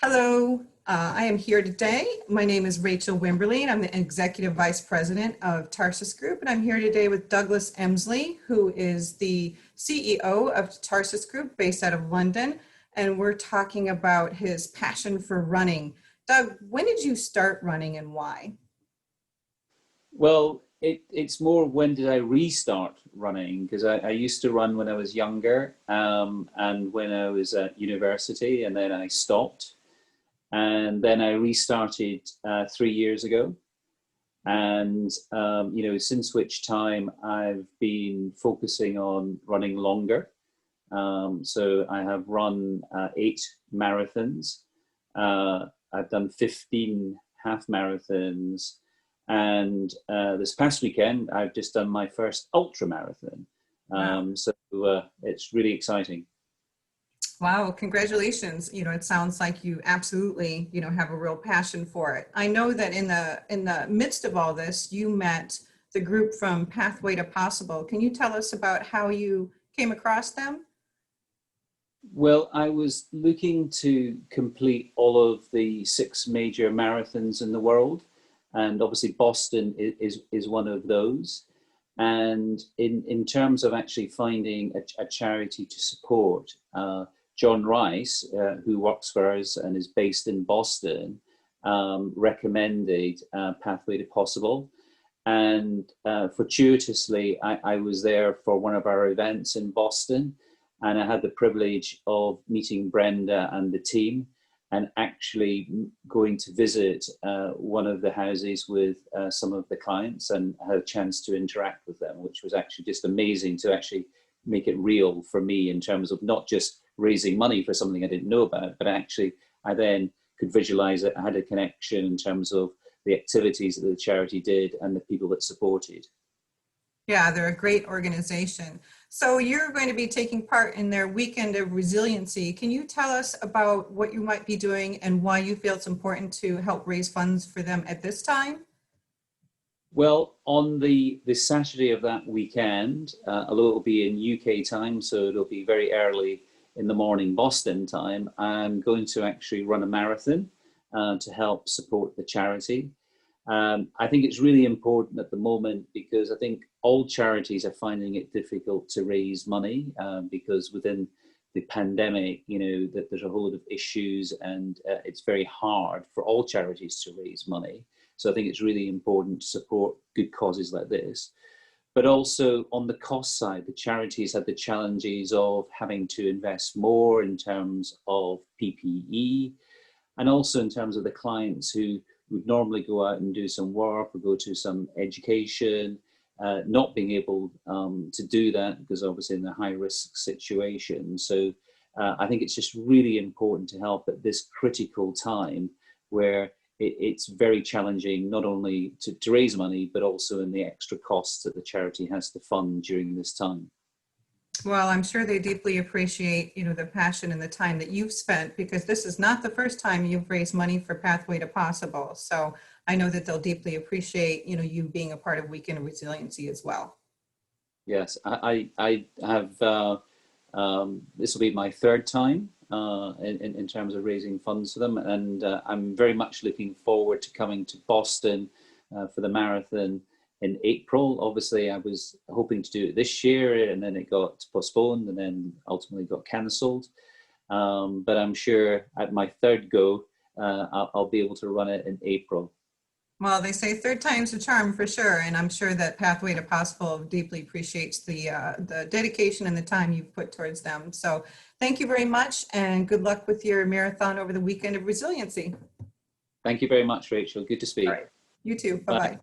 Hello, I am here today. My name is Rachel Wimberly, and I'm the Executive Vice President of Tarsus Group. And I'm here today with Douglas Emslie, who is the CEO of Tarsus Group based out of London. And we're talking about his passion for running. Doug, when did you start running and why? Well, it's more when did I restart running? Because I used to run when I was younger and when I was at university, and then I stopped. And then I restarted 3 years ago. And, since which time I've been focusing on running longer. So I have run 8 marathons. I've done 15 half marathons. And this past weekend, I've just done my first ultra marathon. Wow. It's really exciting. Wow, congratulations. It sounds like you absolutely, have a real passion for it. I know that in the midst of all this, you met the group from Pathway to Possible. Can you tell us about how you came across them? Well, I was looking to complete all of the 6 major marathons in the world, and obviously Boston is one of those. And in terms of actually finding a charity to support, John Rice, who works for us and is based in Boston, recommended Pathway to Possible. And fortuitously, I was there for one of our events in Boston, and I had the privilege of meeting Brenda and the team and actually going to visit one of the houses with some of the clients and had a chance to interact with them, which was actually just amazing to actually make it real for me in terms of not just raising money for something I didn't know about, but actually I then could visualize it. I had a connection in terms of the activities that the charity did and the people that supported. Yeah, they're a great organization. So you're going to be taking part in their weekend of resiliency. Can you tell us about what you might be doing and why you feel it's important to help raise funds for them at this time? Well, on the Saturday of that weekend, although it'll be in UK time, so it'll be very early in the morning Boston time, I'm going to actually run a marathon to help support the charity. I think it's really important at the moment because I think all charities are finding it difficult to raise money because within the pandemic, that there's a whole lot of issues, and it's very hard for all charities to raise money. So I think it's really important to support good causes like this. But also on the cost side, the charities had the challenges of having to invest more in terms of PPE, and also in terms of the clients who would normally go out and do some work or go to some education, not being able to do that because obviously in a high risk situation. So I think it's just really important to help at this critical time where it's very challenging not only to raise money, but also in the extra costs that the charity has to fund during this time. Well, I'm sure they deeply appreciate, the passion and the time that you've spent because this is not the first time you've raised money for Pathway to Possible. So I know that they'll deeply appreciate, you being a part of Weekend of Resiliency as well. Yes, I have, this will be my third time in terms of raising funds for them. And I'm very much looking forward to coming to Boston for the marathon in April. Obviously, I was hoping to do it this year, and then it got postponed, and then ultimately got cancelled. But I'm sure at my third go, I'll be able to run it in April. Well, they say third time's a charm for sure, and I'm sure that Pathway to Possible deeply appreciates the dedication and the time you've put towards them. So thank you very much, and good luck with your marathon over the Weekend of Resiliency. Thank you very much, Rachel. Good to All speak. right. You too. Bye. Bye-bye.